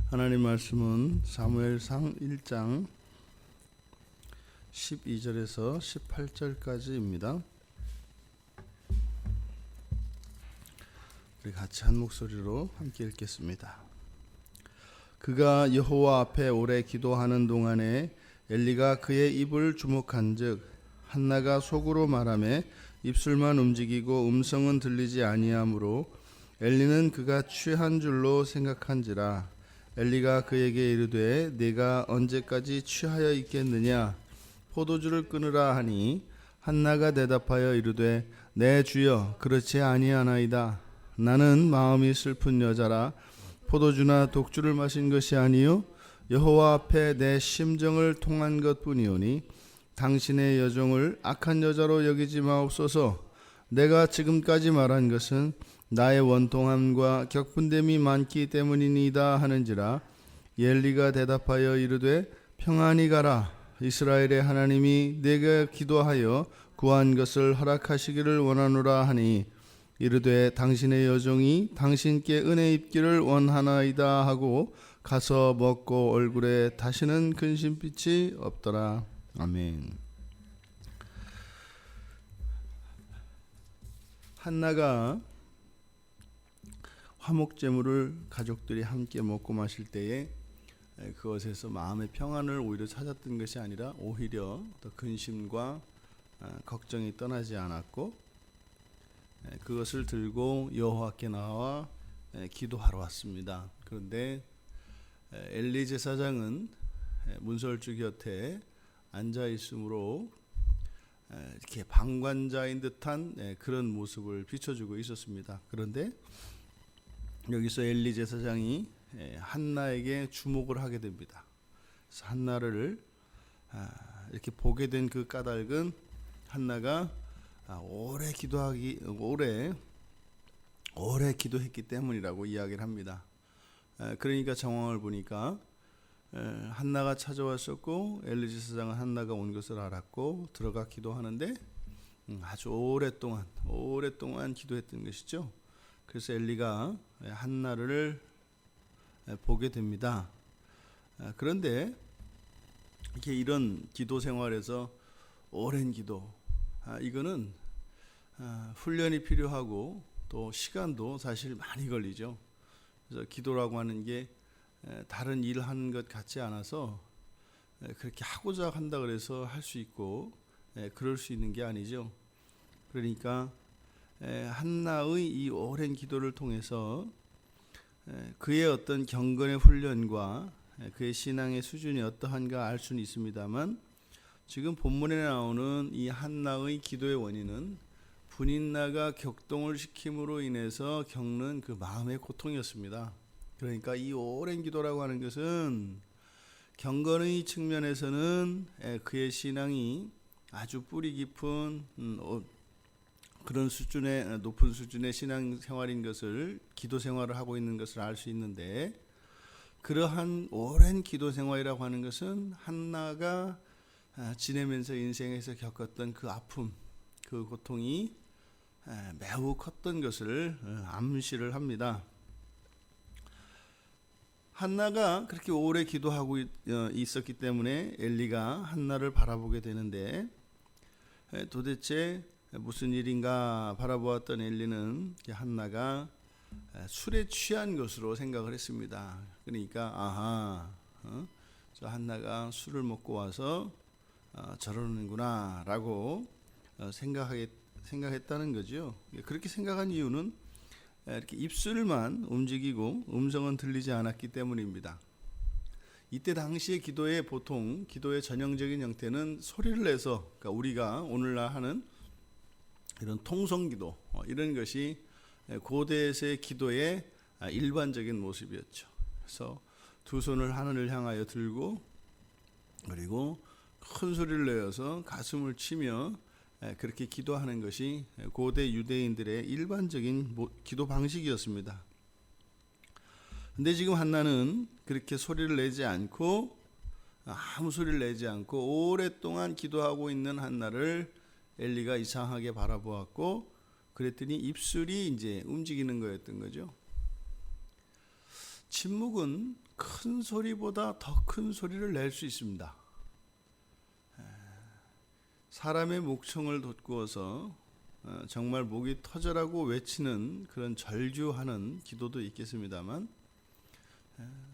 하나님 말씀은 사무엘상 1장 12절에서 18절까지입니다. 우리 같이 한 목소리로 함께 읽겠습니다. 그가 여호와 앞에 오래 기도하는 동안에 엘리가 그의 입을 주목한즉 한나가 속으로 말하매 입술만 움직이고 음성은 들리지 아니하므로 엘리는 그가 취한 줄로 생각한지라. 엘리가 그에게 이르되 네가 언제까지 취하여 있겠느냐 포도주를 끊으라 하니 한나가 대답하여 이르되 내 주여 그렇지 아니하나이다. 나는 마음이 슬픈 여자라 포도주나 독주를 마신 것이 아니요 여호와 앞에 내 심정을 통한 것뿐이오니 당신의 여종을 악한 여자로 여기지 마옵소서. 내가 지금까지 말한 것은 나의 원통함과 격분됨이 많기 때문이니이다 하는지라. 엘리가 대답하여 이르되 평안히 가라. 이스라엘의 하나님이 내가 기도하여 구한 것을 허락하시기를 원하노라 하니 이르되 당신의 여종이 당신께 은혜 입기를 원하나이다 하고 가서 먹고 얼굴에 다시는 근심빛이 없더라. 아멘. 한나가 화목제물을 가족들이 함께 먹고 마실 때에 그것에서 마음의 평안을 오히려 찾았던 것이 아니라 오히려 더 근심과 걱정이 떠나지 않았고 그것을 들고 여호와께 나와 기도하러 왔습니다. 그런데 엘리 제사장은 문설주 곁에 앉아 있으므로 이렇게 방관자인 듯한 그런 모습을 비춰주고 있었습니다. 그런데 여기서 엘리 제사장이 한나에게 주목을 하게 됩니다. 그래서 한나를 이렇게 보게 된 그 까닭은 한나가 오래 기도했기 때문이라고 이야기를 합니다. 그러니까 정황을 보니까 한나가 찾아왔었고 엘리 제사장은 한나가 온 것을 알았고 들어가 기도하는데 아주 오랫동안 기도했던 것이죠. 그래서 엘리가 한나를 보게 됩니다. 그런데 이렇게 이런 기도 생활에서 오랜 기도, 이거는 훈련이 필요하고 또 시간도 사실 많이 걸리죠. 그래서 기도라고 하는 게 다른 일 하는 것 같지 않아서 그렇게 하고자 한다 그래서 할 수 있고 그럴 수 있는 게 아니죠. 그러니까 한나의 이 오랜 기도를 통해서 그의 어떤 경건의 훈련과 그의 신앙의 수준이 어떠한가 알 수는 있습니다만 지금 본문에 나오는 이 한나의 기도의 원인은 분인나가 격동을 시킴으로 인해서 겪는 그 마음의 고통이었습니다. 그러니까 이 오랜 기도라고 하는 것은 경건의 측면에서는 그의 신앙이 아주 뿌리 깊은 그런 수준의 높은 수준의 신앙 생활인 것을 기도 생활을 하고 있는 것을 알 수 있는데 그러한 오랜 기도 생활이라고 하는 것은 한나가 지내면서 인생에서 겪었던 그 아픔, 그 고통이 매우 컸던 것을 암시를 합니다. 한나가 그렇게 오래 기도하고 있었기 때문에 엘리가 한나를 바라보게 되는데 도대체 무슨 일인가 바라보았던 엘리는 한나가 술에 취한 것으로 생각을 했습니다. 그러니까 저 한나가 술을 먹고 와서 저러는구나 라고 생각했다는 거죠. 그렇게 생각한 이유는 이렇게 입술만 움직이고 음성은 들리지 않았기 때문입니다. 이때 당시의 보통 기도의 전형적인 형태는 소리를 내서, 그러니까 우리가 오늘날 하는 이런 통성기도, 이런 것이 고대에서의 기도의 일반적인 모습이었죠. 그래서 두 손을 하늘을 향하여 들고 그리고 큰 소리를 내어서 가슴을 치며 그렇게 기도하는 것이 고대 유대인들의 일반적인 기도 방식이었습니다. 근데 지금 한나는 그렇게 소리를 내지 않고 아무 소리를 내지 않고 오랫동안 기도하고 있는 한나를 엘리가 이상하게 바라보았고 그랬더니 입술이 이제 움직이는 거였던 거죠. 침묵은 큰 소리보다 더 큰 소리를 낼 수 있습니다. 사람의 목청을 돋구어서 정말 목이 터져라고 외치는 그런 절규하는 기도도 있겠습니다만,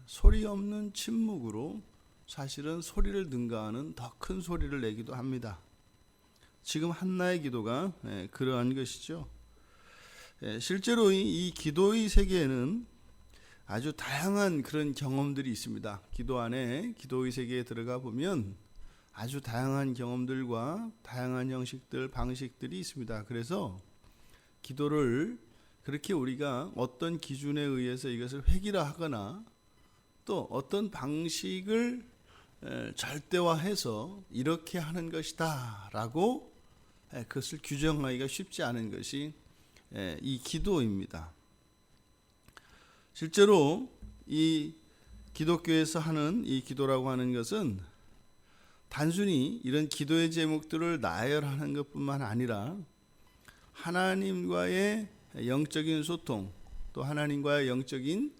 소리 없는 침묵으로 사실은 소리를 능가하는 더 큰 소리를 내기도 합니다. 지금 한나의 기도가 그러한 것이죠. 실제로 이 기도의 세계에는 아주 다양한 그런 경험들이 있습니다. 기도 안에, 기도의 세계에 들어가 보면 아주 다양한 경험들과 다양한 형식들, 방식들이 있습니다. 그래서 기도를 그렇게 우리가 어떤 기준에 의해서 이것을 획일화하거나 또 어떤 방식을 절대화해서 이렇게 하는 것이다 라고 그것을 규정하기가 쉽지 않은 것이 이 기도입니다. 실제로 이 기독교에서 하는 이 기도라고 하는 것은 단순히 이런 기도의 제목들을 나열하는 것뿐만 아니라 하나님과의 영적인 소통, 또 하나님과의 영적인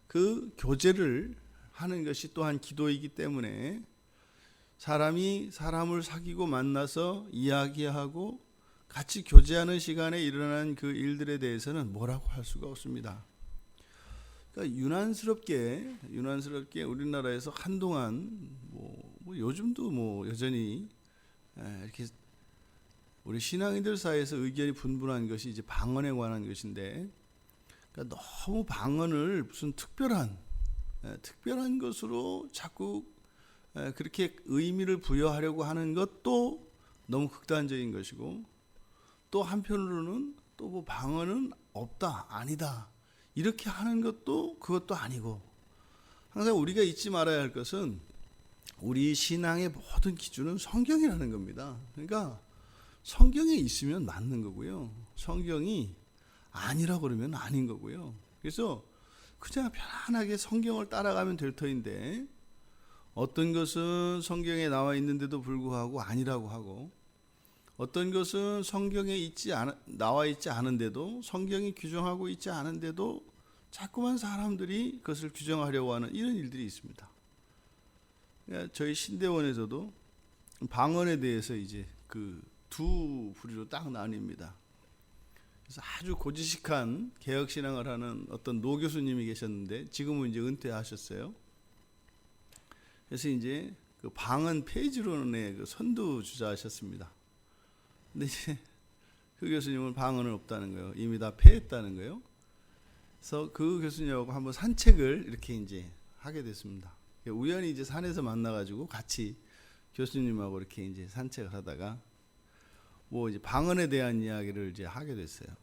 그 교제를 하는 것이 또한 기도이기 때문에 사람이 사람을 사귀고 만나서 이야기하고 같이 교제하는 시간에 일어난 그 일들에 대해서는 뭐라고 할 수가 없습니다. 그러니까 유난스럽게 우리나라에서 한동안 요즘도 여전히 이렇게 우리 신앙인들 사이에서 의견이 분분한 것이 이제 방언에 관한 것인데, 그러니까 너무 방언을 무슨 특별한 것으로 자꾸 그렇게 의미를 부여하려고 하는 것도 너무 극단적인 것이고, 또 한편으로는 또 방언은 없다, 아니다 이렇게 하는 것도 그것도 아니고, 항상 우리가 잊지 말아야 할 것은 우리 신앙의 모든 기준은 성경이라는 겁니다. 그러니까 성경에 있으면 맞는 거고요, 성경이 아니라고 그러면 아닌 거고요. 그래서 그냥 편안하게 성경을 따라가면 될 터인데, 어떤 것은 성경에 나와 있는데도 불구하고 아니라고 하고, 어떤 것은 성경에 나와 있지 않은데도, 성경이 규정하고 있지 않은데도 자꾸만 사람들이 그것을 규정하려고 하는 이런 일들이 있습니다. 그러니까 저희 신대원에서도 방언에 대해서 이제 그 두 부류로 딱 나뉩니다. 그래서 아주 고지식한 개혁신앙을 하는 어떤 노 교수님이 계셨는데 지금은 이제 은퇴하셨어요. 그래서 이제 그 방언 페이지론의 그 선두 주자하셨습니다. 근데 이제 그 교수님은 방언은 없다는 거예요. 이미 다 폐했다는 거예요. 그래서 그 교수님하고 한번 산책을 이렇게 이제 하게 됐습니다. 우연히 이제 산에서 만나가지고 같이 교수님하고 이렇게 이제 산책을 하다가 이제 방언에 대한 이야기를 이제 하게 됐어요.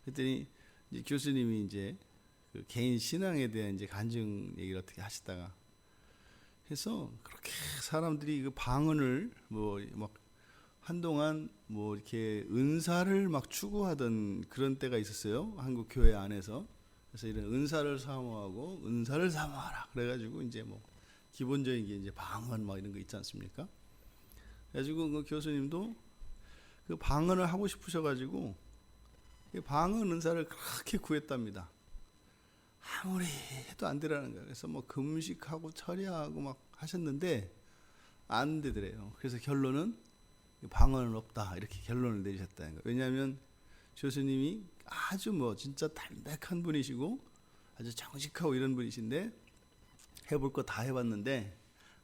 그랬더니 이제 교수님이 이제 그 개인 신앙에 대한 이제 간증 얘기를 어떻게 하시다가, 해서 그렇게 사람들이 그 방언을 막 한동안 이렇게 은사를 막 추구하던 그런 때가 있었어요, 한국 교회 안에서. 그래서 이런 은사를 사모하고 은사를 사모하라 그래가지고 이제 기본적인 게 이제 방언 이런 거 있지 않습니까? 그래가지고 그 교수님도 그 방언을 하고 싶으셔가지고 방언 은사를 그렇게 구했답니다. 아무리 해도 안 되라는 거예요. 그래서 금식하고 철야하고 막 하셨는데 안 되더래요. 그래서 결론은 방언은 없다 이렇게 결론을 내리셨다는 거예요. 왜냐하면 교수님이 아주 진짜 담백한 분이시고 아주 정직하고 이런 분이신데 해볼 거 다 해봤는데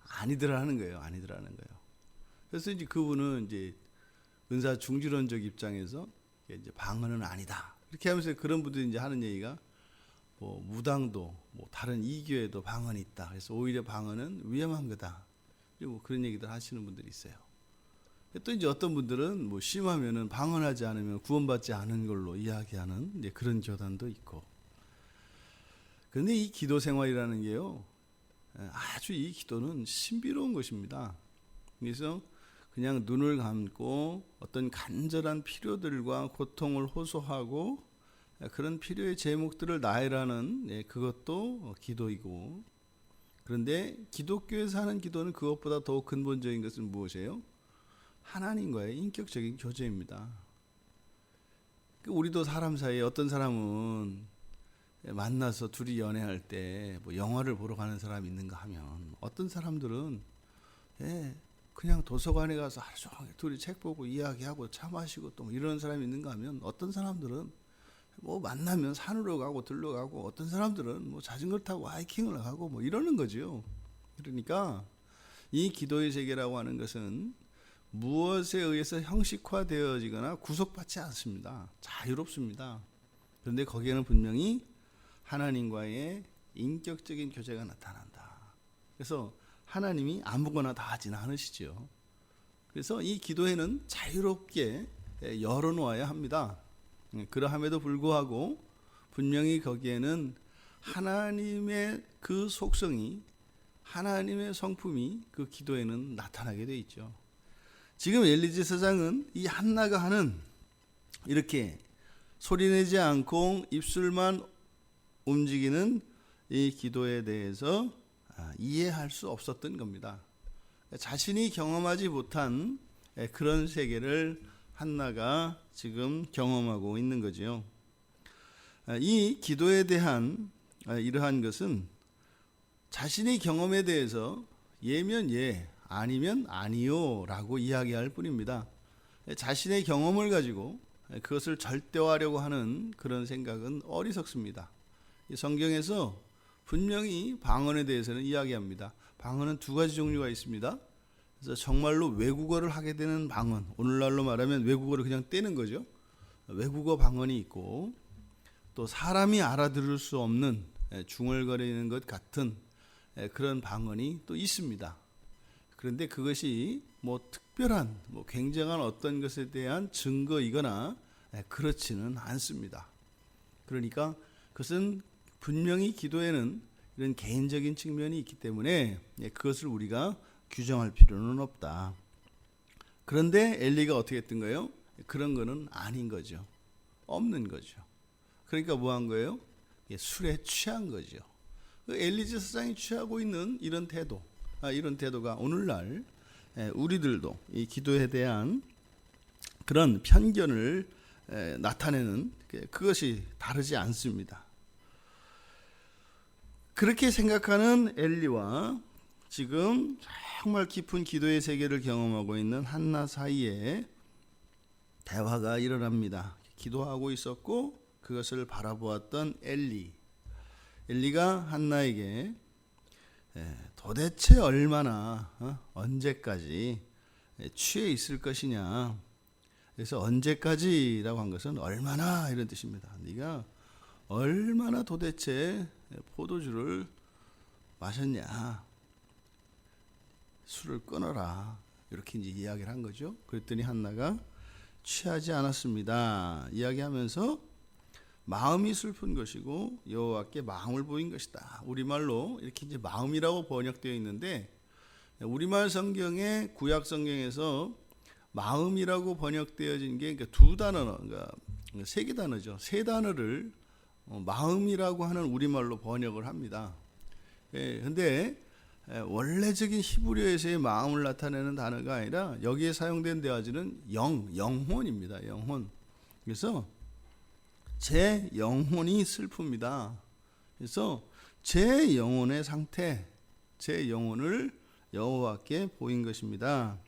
아니더라는 거예요. 그래서 이제 그분은 이제 은사 중지론적 입장에서 이제 방언은 아니다 이렇게 하면서 그런 분들이 이제 하는 얘기가 무당도 다른 이교에도 방언이 있다. 그래서 오히려 방언은 위험한 거다. 그리고 그런 얘기들 하시는 분들이 있어요. 또 이제 어떤 분들은 심하면은 방언하지 않으면 구원받지 않은 걸로 이야기하는 이제 그런 교단도 있고. 그런데 이 기도 생활이라는 게요, 아주 이 기도는 신비로운 것입니다. 그래서 그냥 눈을 감고 어떤 간절한 필요들과 고통을 호소하고 그런 필요의 제목들을 나열하는 그것도 기도이고, 그런데 기독교에서 하는 기도는 그것보다 더 근본적인 것은 무엇이에요? 하나님과의 인격적인 교제입니다. 우리도 사람 사이에 어떤 사람은 만나서 둘이 연애할 때 뭐 영화를 보러 가는 사람이 있는가 하면 어떤 사람들은 그냥 도서관에 가서 하루 종일 둘이 책 보고 이야기하고 차 마시고 또 뭐 이런 사람이 있는가 하면 어떤 사람들은 뭐 만나면 산으로 가고 들러 가고 어떤 사람들은 뭐 자전거 타고 하이킹을 가고 뭐 이러는 거죠. 그러니까 이 기도의 세계라고 하는 것은 무엇에 의해서 형식화되어지거나 구속받지 않습니다. 자유롭습니다. 그런데 거기에는 분명히 하나님과의 인격적인 교제가 나타난다. 그래서 하나님이 아무거나 다 하지는 않으시죠. 그래서 이 기도회는 자유롭게 열어놓아야 합니다. 그러함에도 불구하고 분명히 거기에는 하나님의 그 속성이, 하나님의 성품이 그 기도에는 나타나게 되어 있죠. 지금 엘리 제사장은 이 한나가 하는 이렇게 소리내지 않고 입술만 움직이는 이 기도에 대해서 이해할 수 없었던 겁니다. 자신이 경험하지 못한 그런 세계를 한나가 지금 경험하고 있는 거죠. 이 기도에 대한 이러한 것은 자신의 경험에 대해서 예면 예, 아니면 아니요 라고 이야기할 뿐입니다. 자신의 경험을 가지고 그것을 절대화하려고 하는 그런 생각은 어리석습니다. 성경에서 분명히 방언에 대해서는 이야기합니다. 방언은 두 가지 종류가 있습니다. 그래서 정말로 외국어를 하게 되는 방언, 오늘날로 말하면 외국어를 그냥 떼는 거죠. 외국어 방언이 있고 또 사람이 알아들을 수 없는 중얼거리는 것 같은 그런 방언이 또 있습니다. 그런데 그것이 뭐 특별한 뭐 굉장한 어떤 것에 대한 증거이거나 그렇지는 않습니다. 그러니까 그것은 분명히 기도에는 이런 개인적인 측면이 있기 때문에 그것을 우리가 규정할 필요는 없다. 그런데 엘리가 어떻게 했던 거예요? 그런 거는 아닌 거죠. 없는 거죠. 그러니까 뭐 한 거예요? 술에 취한 거죠. 엘리 제사장이 취하고 있는 이런 태도, 이런 태도가 오늘날 우리들도 이 기도에 대한 그런 편견을 나타내는 그것이 다르지 않습니다. 그렇게 생각하는 엘리와 지금 정말 깊은 기도의 세계를 경험하고 있는 한나 사이에 대화가 일어납니다. 기도하고 있었고 그것을 바라보았던 엘리가 한나에게 도대체 얼마나 언제까지 취해 있을 것이냐. 그래서 언제까지라고 한 것은 얼마나 이런 뜻입니다. 네가 얼마나 도대체 포도주를 마셨냐. 술을 끊어라. 이렇게 이제 이야기를 한 거죠. 그랬더니 한나가 취하지 않았습니다. 이야기하면서 마음이 슬픈 것이고 여호와께 마음을 보인 것이다. 우리말로 이렇게 이제 마음이라고 번역되어 있는데 우리말 성경에 구약 성경에서 마음이라고 번역되어진 게 두 단어, 그러니까 세 개 단어죠. 세 단어를 마음이라고 하는 우리말로 번역을 합니다. 근데 원래적인 히브리어에서의 마음을 나타내는 단어가 아니라 여기에 사용된 대화지는 영혼입니다. 영혼. 그래서 제 영혼이 슬픕니다. 그래서 제 영혼의 상태, 제 영혼을 여호와께 보인 것입니다.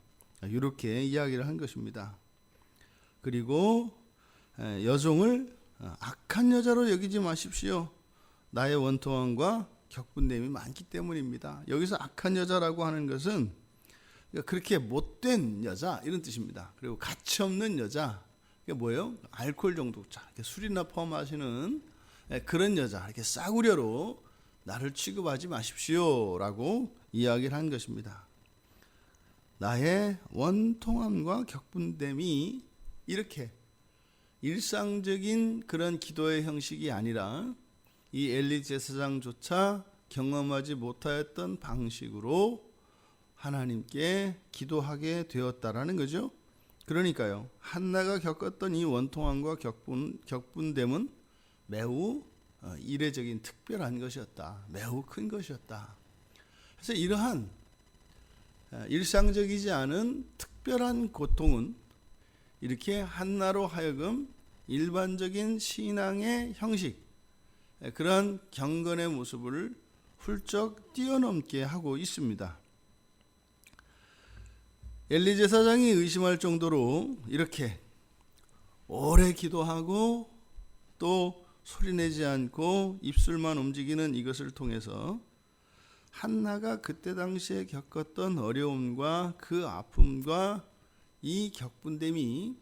이렇게 이야기를 한 것입니다. 그리고 여종을 악한 여자로 여기지 마십시오. 나의 원통함과 격분됨이 많기 때문입니다. 여기서 악한 여자라고 하는 것은 그렇게 못된 여자 이런 뜻입니다. 그리고 가치 없는 여자, 이게 뭐예요? 알코올 중독자, 술이나 포함하시는 그런 여자, 이렇게 싸구려로 나를 취급하지 마십시오라고 이야기를 한 것입니다. 나의 원통함과 격분됨이 이렇게 일상적인 그런 기도의 형식이 아니라 이 엘리 제사장조차 경험하지 못하였던 방식으로 하나님께 기도하게 되었다라는 거죠. 그러니까요, 한나가 겪었던 이 원통함과 격분됨은 매우 이례적인 특별한 것이었다. 매우 큰 것이었다. 그래서 이러한 일상적이지 않은 특별한 고통은 이렇게 한나로 하여금 일반적인 신앙의 형식, 그러한 경건의 모습을 훌쩍 뛰어넘게 하고 있습니다. 엘리 제사장이 의심할 정도로 이렇게 오래 기도하고 또 소리내지 않고 입술만 움직이는 이것을 통해서 한나가 그때 당시에 겪었던 어려움과 그 아픔과 이 격분됨이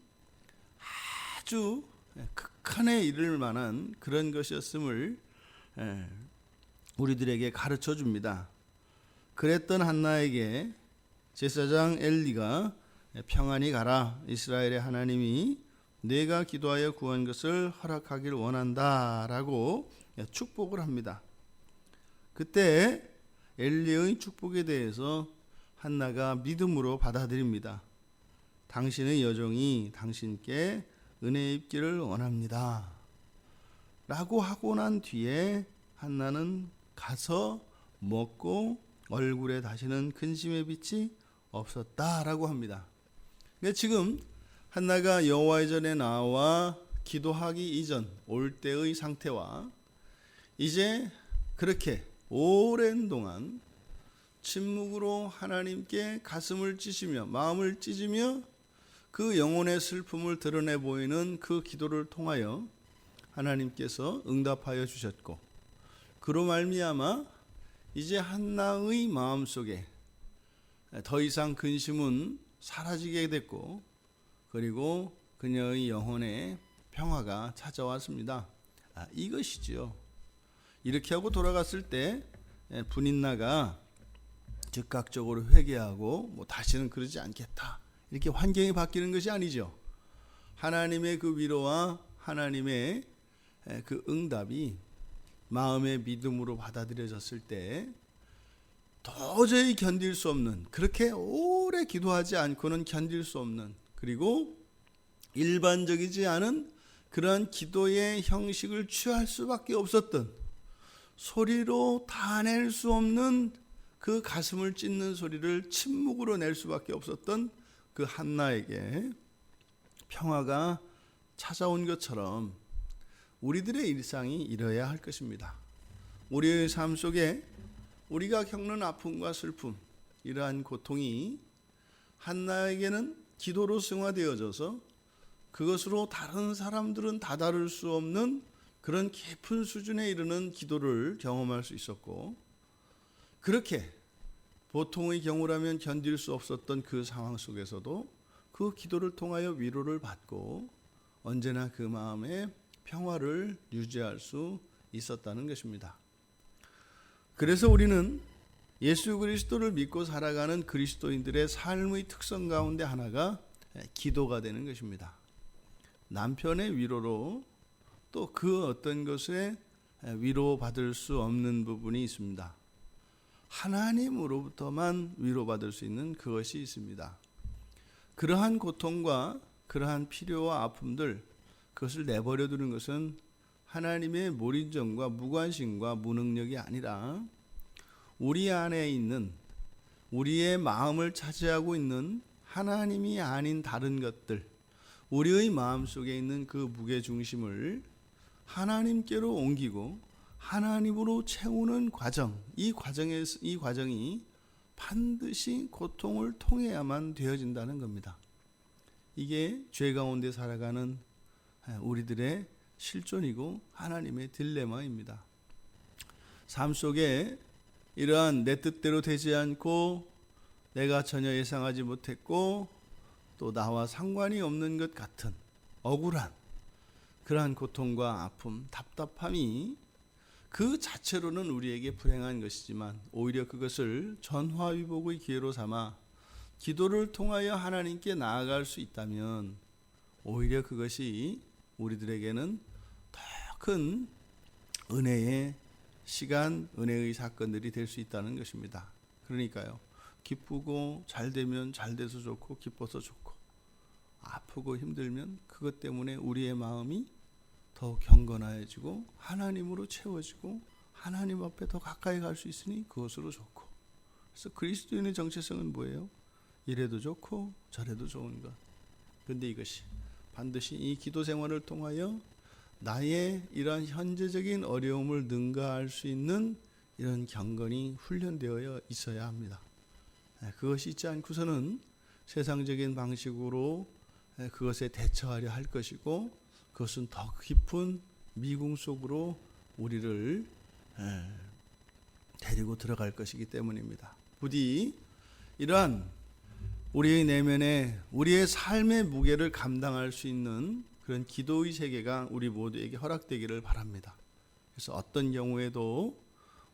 아주 극한에 이를 만한 그런 것이었음을 우리들에게 가르쳐 줍니다. 그랬던 한나에게 제사장 엘리가 평안히 가라, 이스라엘의 하나님이 내가 기도하여 구한 것을 허락하길 원한다 라고 축복을 합니다. 그때 엘리의 축복에 대해서 한나가 믿음으로 받아들입니다. 당신의 여종이 당신께 은혜 입기를 원합니다 라고 하고 난 뒤에 한나는 가서 먹고 얼굴에 다시는 근심의 빛이 없었다라고 합니다. 그러니까 지금 한나가 여호와의 전에 나와 기도하기 이전 올 때의 상태와 이제 그렇게 오랜 동안 침묵으로 하나님께 가슴을 찢으며 마음을 찢으며 그 영혼의 슬픔을 드러내 보이는 그 기도를 통하여 하나님께서 응답하여 주셨고, 그로 말미암아 이제 한나의 마음속에 더 이상 근심은 사라지게 됐고, 그리고 그녀의 영혼에 평화가 찾아왔습니다. 이것이지요. 이렇게 하고 돌아갔을 때 분인나가 즉각적으로 회개하고 다시는 그러지 않겠다, 이렇게 환경이 바뀌는 것이 아니죠. 하나님의 그 위로와 하나님의 그 응답이 마음의 믿음으로 받아들여졌을 때 도저히 견딜 수 없는, 그렇게 오래 기도하지 않고는 견딜 수 없는, 그리고 일반적이지 않은 그러한 기도의 형식을 취할 수밖에 없었던, 소리로 다 낼 수 없는 그 가슴을 찢는 소리를 침묵으로 낼 수밖에 없었던 그 한나에게 평화가 찾아온 것처럼 우리들의 일상이 이뤄야 할 것입니다. 우리의 삶 속에 우리가 겪는 아픔과 슬픔, 이러한 고통이 한나에게는 기도로 승화되어져서 그것으로 다른 사람들은 다다를 수 없는 그런 깊은 수준에 이르는 기도를 경험할 수 있었고, 그렇게 보통의 경우라면 견딜 수 없었던 그 상황 속에서도 그 기도를 통하여 위로를 받고 언제나 그 마음에 평화를 유지할 수 있었다는 것입니다. 그래서 우리는 예수 그리스도를 믿고 살아가는 그리스도인들의 삶의 특성 가운데 하나가 기도가 되는 것입니다. 남편의 위로로 또 그 어떤 것에 위로받을 수 없는 부분이 있습니다. 하나님으로부터만 위로받을 수 있는 그것이 있습니다. 그러한 고통과 그러한 필요와 아픔들, 그것을 내버려 두는 것은 하나님의 몰인정과 무관심과 무능력이 아니라 우리 안에 있는, 우리의 마음을 차지하고 있는 하나님이 아닌 다른 것들, 우리의 마음속에 있는 그 무게중심을 하나님께로 옮기고 하나님으로 채우는 과정, 이 과정이 반드시 고통을 통해야만 되어진다는 겁니다. 이게 죄 가운데 살아가는 우리들의 실존이고 하나님의 딜레마입니다. 삶 속에 이러한 내 뜻대로 되지 않고 내가 전혀 예상하지 못했고 또 나와 상관이 없는 것 같은 억울한 그러한 고통과 아픔, 답답함이 그 자체로는 우리에게 불행한 것이지만 오히려 그것을 전화위복의 기회로 삼아 기도를 통하여 하나님께 나아갈 수 있다면 오히려 그것이 우리들에게는 더 큰 은혜의 시간, 은혜의 사건들이 될 수 있다는 것입니다. 그러니까요, 기쁘고 잘 되면 잘 돼서 좋고 기뻐서 좋고, 아프고 힘들면 그것 때문에 우리의 마음이 더 경건해지고 하나님으로 채워지고 하나님 앞에 더 가까이 갈 수 있으니 그것으로 좋고. 그래서 그리스도인의 정체성은 뭐예요? 이래도 좋고 저래도 좋은 것. 그런데 이것이 반드시 이 기도 생활을 통하여 나의 이러한 현재적인 어려움을 능가할 수 있는 이런 경건이 훈련되어 있어야 합니다. 그것이 있지 않고서는 세상적인 방식으로 그것에 대처하려 할 것이고, 그것은 더 깊은 미궁 속으로 우리를 데리고 들어갈 것이기 때문입니다. 부디 이러한 우리의 내면에 우리의 삶의 무게를 감당할 수 있는 그런 기도의 세계가 우리 모두에게 허락되기를 바랍니다. 그래서 어떤 경우에도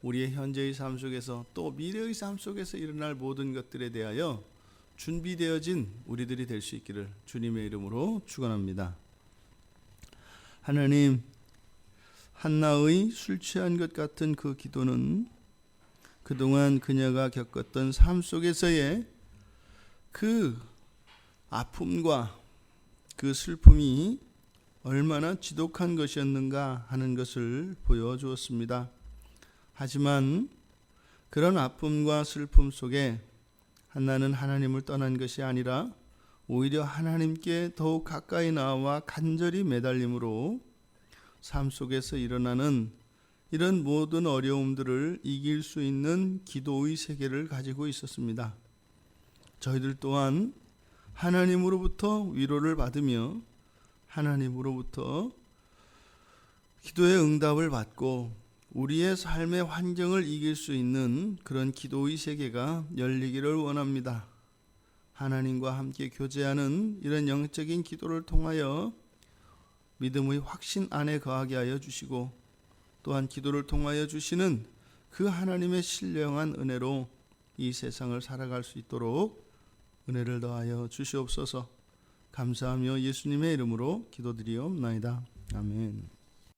우리의 현재의 삶 속에서 또 미래의 삶 속에서 일어날 모든 것들에 대하여 준비되어진 우리들이 될 수 있기를 주님의 이름으로 축원합니다. 하나님, 한나의 술 취한 것 같은 그 기도는 그동안 그녀가 겪었던 삶 속에서의 그 아픔과 그 슬픔이 얼마나 지독한 것이었는가 하는 것을 보여주었습니다. 하지만 그런 아픔과 슬픔 속에 한나는 하나님을 떠난 것이 아니라 오히려 하나님께 더욱 가까이 나와 간절히 매달림으로 삶 속에서 일어나는 이런 모든 어려움들을 이길 수 있는 기도의 세계를 가지고 있었습니다. 저희들 또한 하나님으로부터 위로를 받으며 하나님으로부터 기도의 응답을 받고 우리의 삶의 환경을 이길 수 있는 그런 기도의 세계가 열리기를 원합니다. 하나님과 함께 교제하는 이런 영적인 기도를 통하여 믿음의 확신 안에 거하게 하여 주시고, 또한 기도를 통하여 주시는 그 하나님의 신령한 은혜로 이 세상을 살아갈 수 있도록 은혜를 더하여 주시옵소서. 감사하며 예수님의 이름으로 기도드리옵나이다. 아멘.